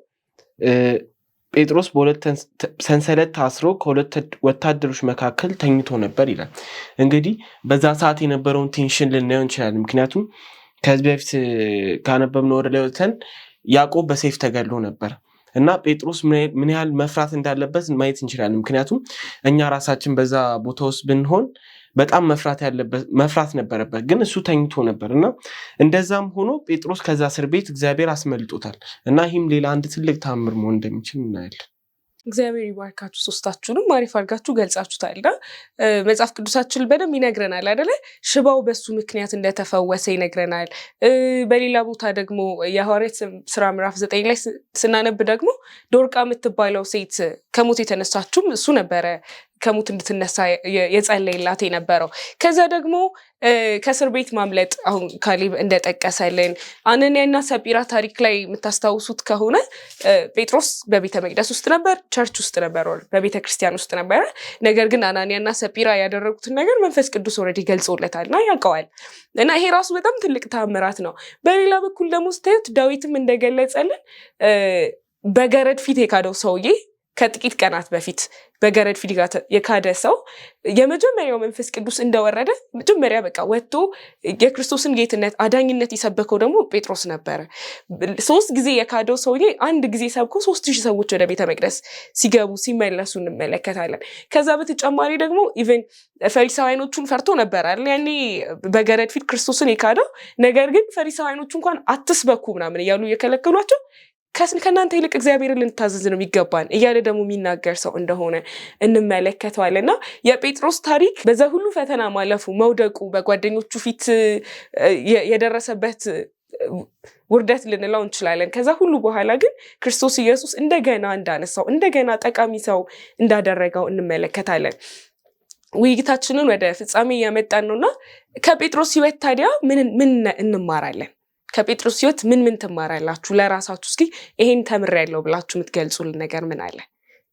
ጴጥሮስ በሁለት ሰንሰለት ታስሮ ከሁለት ወታደሮች መካከል ተኝቶ ነበር ይላል። እንግዲህ በዛ ሰዓት የነበረውን ቴንሽን ልናየው እንችላለን። ምክንያቱም ከዚህ በፊት ካነበብነው ወደ ላይ ወጥተን ያዕቆብ በሰይፍ ተገድሎ ነበር እና ጴጥሮስ ምን ያህል መፍራት እንዳለበት ማየት እንችላለን። ምክንያቱም እኛ ራሳችን በዛ ቦታ ውስጥ ብንሆን በጣም መፍራት ነበረበት፣ ግን እሱ ተኝቶ ነበር እና እንደዛም ሆኖ ጴጥሮስ ከዛ እስር ቤት እግዚአብሔር አስመልጦታል እና ይህም ሌላ አንድ ትልቅ ታምር መሆን እንደሚችል እናያለን። እግዚአብሔር ይባርካችሁ። ሶስታችሁንም አሪፍ አድርጋችሁ ገልጻችሁታልና መጽሐፍ ቅዱሳችን በደንብ ይነግረናል አይደለ? ሽባው በሱ ምክንያት እንደተፈወሰ ይነግረናል። በሌላ ቦታ ደግሞ የሐዋርያት ስራ ምዕራፍ 9 ላይ ስናነብ ደግሞ ዶርቃ የምትባለው ሴት ከሞት የተነሳችሁም እሱ ነበረ ከሙት እንድትነሳ የጸለየላት የነበረው። ከዛ ደግሞ ከእስር ቤት ማምለጥ አሁን ካሌብ እንደጠቀሰልን አናንያና ሰጲራ ታሪክ ላይ የምታስታውሱት ከሆነ ጴጥሮስ በቤተ መቅደስ ውስጥ ነበር፣ ቸርች ውስጥ ነበር፣ በቤተ ክርስቲያን ውስጥ ነበረ። ነገር ግን አናንያና ሰጲራ ያደረጉትን ነገር መንፈስ ቅዱስ ኦልሬዲ ገልጾለታል እና ያውቀዋል። እና ይሄ ራሱ በጣም ትልቅ ተአምራት ነው። በሌላ በኩል ደግሞ ስታዩት ዳዊትም እንደገለጸልን በገረድ ፊት የካደው ሰውዬ ከጥቂት ቀናት በፊት በገረድ ፊት የካደ ሰው የመጀመሪያው መንፈስ ቅዱስ እንደወረደ መጀመሪያ በቃ ወጥቶ የክርስቶስን ጌትነት አዳኝነት የሰበከው ደግሞ ጴጥሮስ ነበረ። 3 ጊዜ የካደው ሰውዬ አንድ ጊዜ ሰብኮ 3000 ሰዎች ወደ ቤተ መቅደስ ሲገቡ ሲመለሱ እንመለከታለን። ከዛ በተጨማሪ ደግሞ ኢቨን ፈሪሳውያኖቹን ፈርቶ ነበር አይደል ያኔ በገረድ ፊት ክርስቶስን የካደው። ነገር ግን ፈሪሳውያኖቹ እንኳን አትስበኩ ምናምን እያሉ እየከለከሏቸው ከእናንተ ይልቅ እግዚአብሔርን ልንታዘዝ ነው የሚገባን እያለ ደግሞ የሚናገር ሰው እንደሆነ እንመለከተዋል። እና የጴጥሮስ ታሪክ በዛ ሁሉ ፈተና ማለፉ፣ መውደቁ፣ በጓደኞቹ ፊት የደረሰበት ውርደት ልንለው እንችላለን። ከዛ ሁሉ በኋላ ግን ክርስቶስ ኢየሱስ እንደገና እንዳነሳው፣ እንደገና ጠቃሚ ሰው እንዳደረገው እንመለከታለን። ውይይታችንን ወደ ፍጻሜ እያመጣን ነውና ከጴጥሮስ ሕይወት ታዲያ ምን እንማራለን? ከጴጥሮስ ሕይወት ምን ትማራላችሁ? ለራሳችሁ እስኪ ይሄን ተምሬያለሁ ብላችሁ የምትገልጹልን ነገር ምን አለ?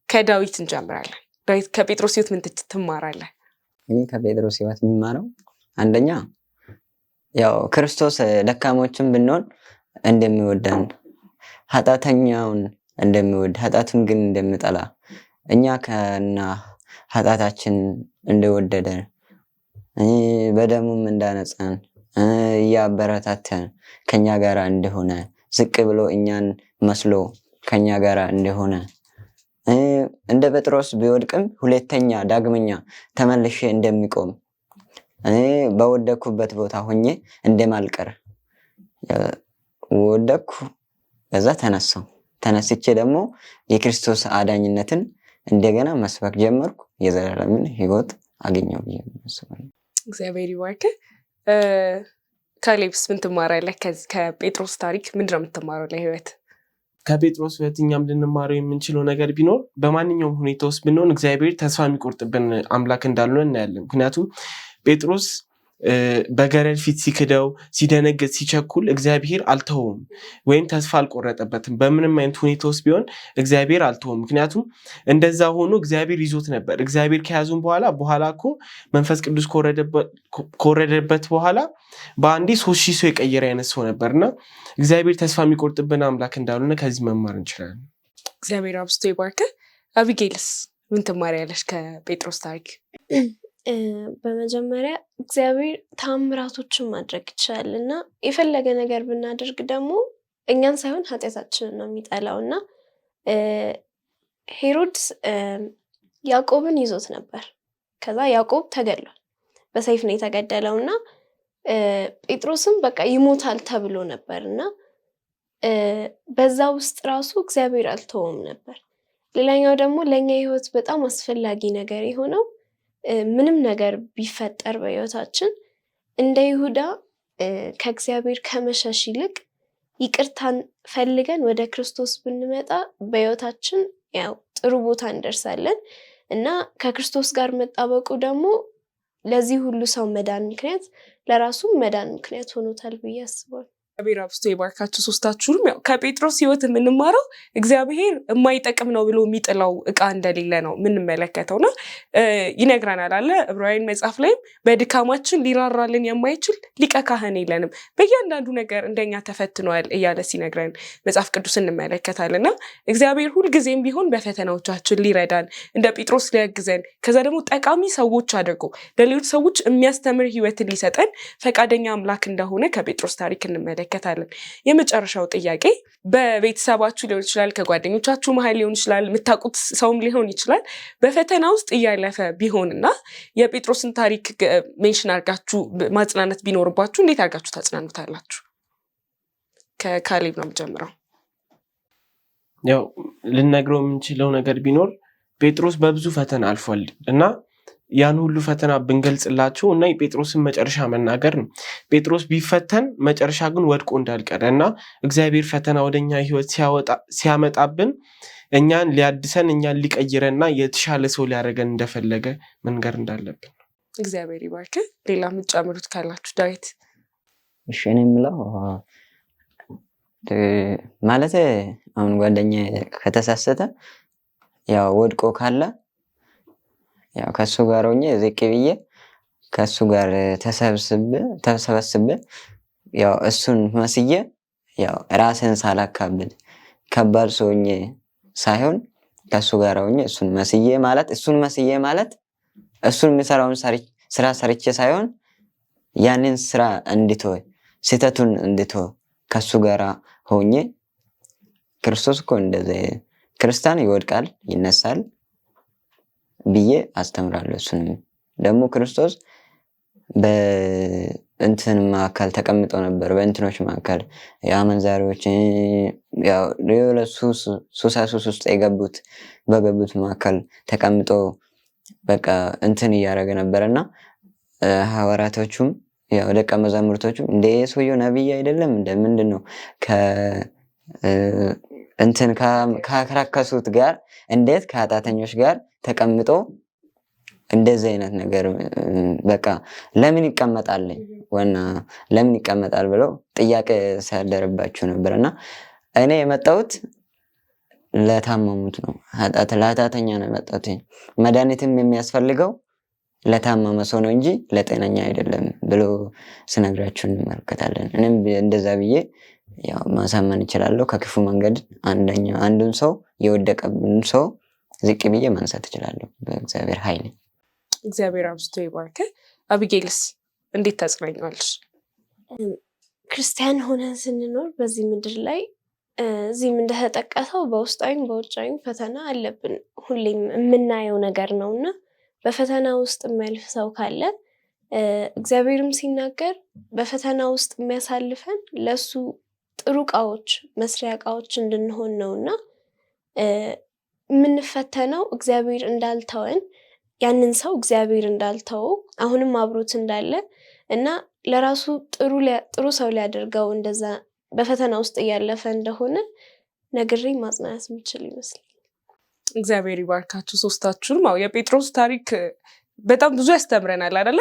ከዳዊት እንጀምራለን። ዳዊት ከጴጥሮስ ሕይወት ምን ትማራለህ? እኔ ከጴጥሮስ ሕይወት የሚማረው አንደኛ ያው ክርስቶስ ደካሞችን ብንሆን እንደሚወደን፣ ኃጢአተኛውን እንደሚወድ ኃጢአቱን ግን እንደሚጠላ፣ እኛ ከና ኃጢአታችን እንደወደደ በደሙም እንዳነጻን እያበረታተን ከኛ ጋር እንደሆነ ዝቅ ብሎ እኛን መስሎ ከኛ ጋር እንደሆነ እንደ ጴጥሮስ ቢወድቅም ሁለተኛ ዳግመኛ ተመልሼ እንደሚቆም በወደኩበት ቦታ ሆኜ እንደማልቀር ወደኩ፣ ከዛ ተነስቼ ደግሞ የክርስቶስ አዳኝነትን እንደገና መስበክ ጀመርኩ። የዘላለምን ሕይወት አገኘው ብዬ ነው። እግዚአብሔር ይባርክ። ካሌብስ ምን ትማራለህ? ከጴጥሮስ ታሪክ ምንድን ነው የምትማረው ለህይወት? ከጴጥሮስ ሕይወት እኛም ልንማረው የምንችለው ነገር ቢኖር በማንኛውም ሁኔታ ውስጥ ብንሆን እግዚአብሔር ተስፋ የሚቆርጥብን አምላክ እንዳልሆነ እናያለን። ምክንያቱም ጴጥሮስ በገረድ ፊት ሲክደው፣ ሲደነግጥ፣ ሲቸኩል እግዚአብሔር አልተወውም ወይም ተስፋ አልቆረጠበትም። በምንም አይነት ሁኔታ ውስጥ ቢሆን እግዚአብሔር አልተወውም። ምክንያቱም እንደዛ ሆኖ እግዚአብሔር ይዞት ነበር። እግዚአብሔር ከያዙን በኋላ እኮ መንፈስ ቅዱስ ከወረደበት በኋላ በአንዴ 3000 ሰው የቀየረ አይነት ሰው ነበርና እግዚአብሔር ተስፋ የሚቆርጥብን አምላክ እንዳልሆነ ከዚህ መማር እንችላለን። እግዚአብሔር አብዝቶ ይባርክ። አቢጌልስ ምን ትማሪያለሽ ከጴጥሮስ ታሪክ? በመጀመሪያ እግዚአብሔር ታምራቶችን ማድረግ ይችላል እና የፈለገ ነገር ብናደርግ ደግሞ እኛን ሳይሆን ኃጢአታችንን ነው የሚጠላው። እና ሄሮድስ ያዕቆብን ይዞት ነበር። ከዛ ያዕቆብ ተገድሏል፣ በሰይፍ ነው የተገደለው እና ጴጥሮስም በቃ ይሞታል ተብሎ ነበር እና በዛ ውስጥ ራሱ እግዚአብሔር አልተወውም ነበር። ሌላኛው ደግሞ ለእኛ ህይወት በጣም አስፈላጊ ነገር የሆነው ምንም ነገር ቢፈጠር በህይወታችን እንደ ይሁዳ ከእግዚአብሔር ከመሸሽ ይልቅ ይቅርታን ፈልገን ወደ ክርስቶስ ብንመጣ በህይወታችን ያው ጥሩ ቦታ እንደርሳለን እና ከክርስቶስ ጋር መጣበቁ ደግሞ ለዚህ ሁሉ ሰው መዳን ምክንያት ለራሱም መዳን ምክንያት ሆኖታል ብዬ አስባለሁ። እግዚአብሔር አብዝቶ ይባርካችሁ ሶስታችሁንም። ያው ከጴጥሮስ ህይወት የምንማረው እግዚአብሔር የማይጠቅም ነው ብሎ የሚጥለው እቃ እንደሌለ ነው የምንመለከተውና ይነግረናል አለ ዕብራውያን መጽሐፍ ላይም በድካማችን ሊራራልን የማይችል ሊቀ ካህን የለንም፣ በእያንዳንዱ ነገር እንደኛ ተፈትኗል እያለ ሲነግረን መጽሐፍ ቅዱስ እንመለከታልና እግዚአብሔር ሁልጊዜም ቢሆን በፈተናዎቻችን ሊረዳን እንደ ጴጥሮስ ሊያግዘን ከዛ ደግሞ ጠቃሚ ሰዎች አድርጎ ለሌሎች ሰዎች የሚያስተምር ህይወትን ሊሰጠን ፈቃደኛ አምላክ እንደሆነ ከጴጥሮስ ታሪክ እንመለከታለን። የመጨረሻው ጥያቄ በቤተሰባችሁ ሊሆን ይችላል፣ ከጓደኞቻችሁ መሀል ሊሆን ይችላል፣ የምታውቁት ሰውም ሊሆን ይችላል። በፈተና ውስጥ እያለፈ ቢሆንና የጴጥሮስን ታሪክ ሜንሽን አድርጋችሁ ማጽናናት ቢኖርባችሁ እንዴት አድርጋችሁ ታጽናኑታላችሁ? ከካሌብ ነው የምጀምረው። ያው ልነግረው የምንችለው ነገር ቢኖር ጴጥሮስ በብዙ ፈተና አልፏል እና ያን ሁሉ ፈተና ብንገልጽላቸው እና የጴጥሮስን መጨረሻ መናገር ነው። ጴጥሮስ ቢፈተን መጨረሻ ግን ወድቆ እንዳልቀረ እና እግዚአብሔር ፈተና ወደኛ ህይወት ሲያመጣብን እኛን ሊያድሰን እኛን ሊቀይረንና የተሻለ ሰው ሊያደርገን እንደፈለገ መንገር እንዳለብን። እግዚአብሔር ይባርክ። ሌላ የምትጨምሩት ካላችሁ ዳዊት? እሺ እኔ የምለው ማለት አሁን ጓደኛ ከተሳሰተ ያው ወድቆ ካለ ያው ከሱ ጋር ሆኜ ዝቅ ብዬ ከሱ ጋር ተሰብስቤ ያው እሱን መስዬ ያው ራስን ሳላካብድ ከባድ ሰው ሆኜ ሳይሆን ከሱ ጋር ሆኜ እሱን መስዬ ማለት እሱን የሚሰራውን ስራ ሰርቼ ሳይሆን ያንን ስራ እንድተው ስህተቱን እንድተው ከሱ ጋር ሆኜ ክርስቶስ እኮ እንደዚህ ክርስቲያን ይወድቃል ይነሳል ብዬ አስተምራለሁ። እሱንም ደግሞ ክርስቶስ በእንትን መካከል ተቀምጦ ነበር፣ በእንትኖች መካከል የአመንዛሪዎች ያው ሱስ ውስጥ በገቡት መካከል ተቀምጦ በቃ እንትን እያደረገ ነበርና ሐዋርያቶቹም ያው ደቀ መዛሙርቶቹም እንደ ሰውየው ነብይ አይደለም እንደምንድነው እንትን ከከራከሱት ጋር እንዴት ከኃጢአተኞች ጋር ተቀምጦ እንደዚህ አይነት ነገር በቃ ለምን ይቀመጣል ብለው ጥያቄ ሲያደርባቸው ነበርና እኔ የመጣሁት ለታመሙት ነው፣ ለኃጢአተኛ ነው የመጣሁት። መድኃኒትም የሚያስፈልገው ለታመመ ሰው ነው እንጂ ለጤነኛ አይደለም ብሎ ስነግራቸው እንመለከታለን። እኔም እንደዛ ብዬ ያው ማሳመን እችላለሁ። ከክፉ መንገድ አንዱን ሰው የወደቀብን ሰው ዝቅ ብዬ ማንሳት እችላለሁ በእግዚአብሔር ኃይል። እግዚአብሔር አብዝቶ ይባርክ። አቢጌልስ እንዴት ታጽናኛለሽ? ክርስቲያን ሆነን ስንኖር በዚህ ምድር ላይ እዚህም እንደተጠቀሰው በውስጣዊም በውጫዊም ፈተና አለብን። ሁሌም የምናየው ነገር ነውና በፈተና ውስጥ የሚያልፍ ሰው ካለ እግዚአብሔርም ሲናገር በፈተና ውስጥ የሚያሳልፈን ለሱ ጥሩ እቃዎች መስሪያ እቃዎች እንድንሆን ነውና የምንፈተነው እግዚአብሔር እንዳልተወን ያንን ሰው እግዚአብሔር እንዳልተወው አሁንም አብሮት እንዳለ እና ለራሱ ጥሩ ሰው ሊያደርገው እንደዛ በፈተና ውስጥ እያለፈ እንደሆነ ነግሬ ማጽናናት የምችል ይመስላል። እግዚአብሔር ይባርካችሁ ሶስታችሁንም። የጴጥሮስ ታሪክ በጣም ብዙ ያስተምረናል አይደለ?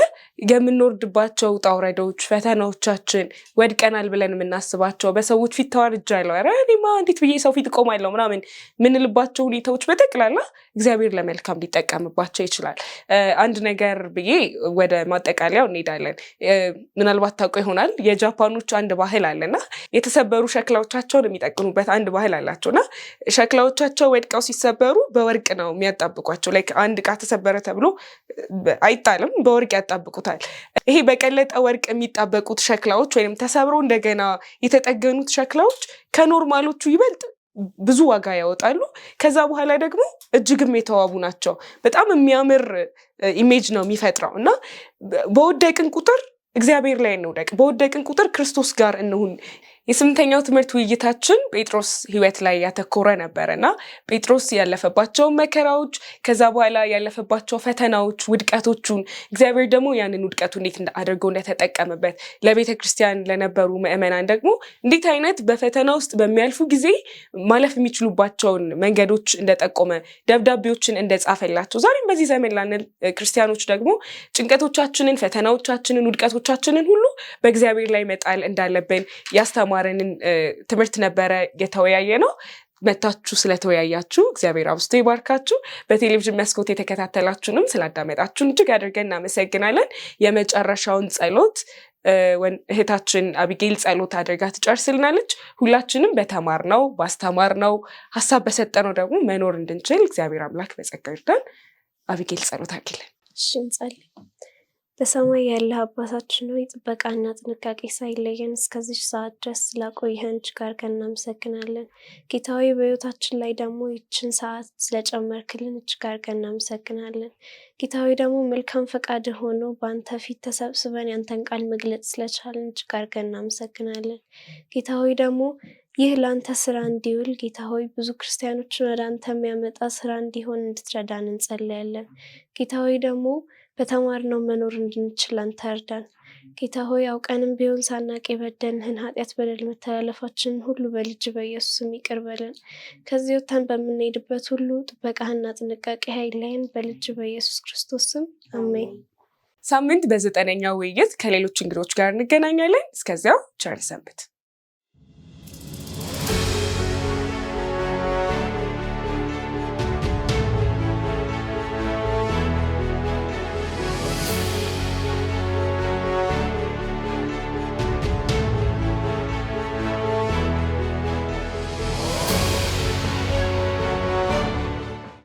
የምንወርድባቸው ውጣ ውረዶች፣ ፈተናዎቻችን፣ ወድቀናል ብለን የምናስባቸው በሰዎች ፊት ተዋርጃለሁ፣ ኧረ እኔማ እንዴት ብዬ ሰው ፊት እቆማለሁ ምናምን የምንልባቸው ሁኔታዎች በጠቅላላ እግዚአብሔር ለመልካም ሊጠቀምባቸው ይችላል። አንድ ነገር ብዬ ወደ ማጠቃለያው እንሄዳለን። ምናልባት ታውቁ ይሆናል የጃፓኖች አንድ ባህል አለና የተሰበሩ ሸክላዎቻቸውን የሚጠቅኑበት አንድ ባህል አላቸውና ሸክላዎቻቸው ወድቀው ሲሰበሩ በወርቅ ነው የሚያጣብቋቸው። ላይክ አንድ ዕቃ ተሰበረ ተብሎ አይጣልም፣ በወርቅ ያጣብቁታል። ይሄ በቀለጠ ወርቅ የሚጣበቁት ሸክላዎች ወይም ተሰብረው እንደገና የተጠገኑት ሸክላዎች ከኖርማሎቹ ይበልጥ ብዙ ዋጋ ያወጣሉ። ከዛ በኋላ ደግሞ እጅግም የተዋቡ ናቸው። በጣም የሚያምር ኢሜጅ ነው የሚፈጥረው እና በወደቅን ቁጥር እግዚአብሔር ላይ እንውደቅ፣ በወደቅን ቁጥር ክርስቶስ ጋር እንሁን። የስምንተኛው ትምህርት ውይይታችን ጴጥሮስ ሕይወት ላይ ያተኮረ ነበረ እና ጴጥሮስ ያለፈባቸው መከራዎች፣ ከዛ በኋላ ያለፈባቸው ፈተናዎች፣ ውድቀቶቹን እግዚአብሔር ደግሞ ያንን ውድቀቱ እንዴት አድርገው እንደተጠቀመበት ለቤተ ክርስቲያን ለነበሩ ምዕመናን ደግሞ እንዴት አይነት በፈተና ውስጥ በሚያልፉ ጊዜ ማለፍ የሚችሉባቸውን መንገዶች እንደጠቆመ፣ ደብዳቤዎችን እንደጻፈላቸው ዛሬም በዚህ ዘመን ላለን ክርስቲያኖች ደግሞ ጭንቀቶቻችንን፣ ፈተናዎቻችንን፣ ውድቀቶቻችንን ሁሉ በእግዚአብሔር ላይ መጣል እንዳለብን ያስተማረንን ትምህርት ነበረ የተወያየ ነው። መታችሁ ስለተወያያችሁ እግዚአብሔር አብዝቶ ይባርካችሁ። በቴሌቪዥን መስኮት የተከታተላችሁንም ስላዳመጣችሁን እጅግ አድርገን እናመሰግናለን። የመጨረሻውን ጸሎት እህታችን አቢጌል ጸሎት አድርጋ ትጨርስልናለች። ሁላችንም በተማርነው ባስተማርነው ሀሳብ በሰጠነው ደግሞ መኖር እንድንችል እግዚአብሔር አምላክ በጸጋው ይርዳን። አቢጌል ጸሎት አድርጊልን። እሺ እንጸልይ። በሰማይ ያለ አባታችን ሆይ ጥበቃና ጥንቃቄ ሳይለየን እስከዚህ ሰዓት ድረስ ስላቆየህን እጅግ አድርገን እናመሰግናለን። ጌታ ሆይ በሕይወታችን ላይ ደግሞ ይችን ሰዓት ስለጨመርክልን እጅግ አድርገን እናመሰግናለን። ጌታ ሆይ ደግሞ መልካም ፈቃድ ሆኖ በአንተ ፊት ተሰብስበን ያንተን ቃል መግለጽ ስለቻለን እጅግ አድርገን እናመሰግናለን። ጌታ ሆይ ደግሞ ይህ ለአንተ ስራ እንዲውል ጌታ ሆይ ብዙ ክርስቲያኖችን ወደ አንተ የሚያመጣ ስራ እንዲሆን እንድትረዳን እንጸልያለን። ጌታ ሆይ ደግሞ በተማርነው መኖር እንድንችል አንተ እርዳን። ጌታ ሆይ አውቀንም ቢሆን ሳናቅ የበደልንህን ኃጢአት፣ በደል፣ መተላለፋችንን ሁሉ በልጅ በኢየሱስ ስም ይቅር በለን። ከዚህ ወጥተን በምንሄድበት ሁሉ ጥበቃህና ጥንቃቄ አይለየን፣ በልጅ በኢየሱስ ክርስቶስ ስም አሜን። ሳምንት በ9ኛው ውይይት ከሌሎች እንግዶች ጋር እንገናኛለን። እስከዚያው ቸር ሰንብቱ።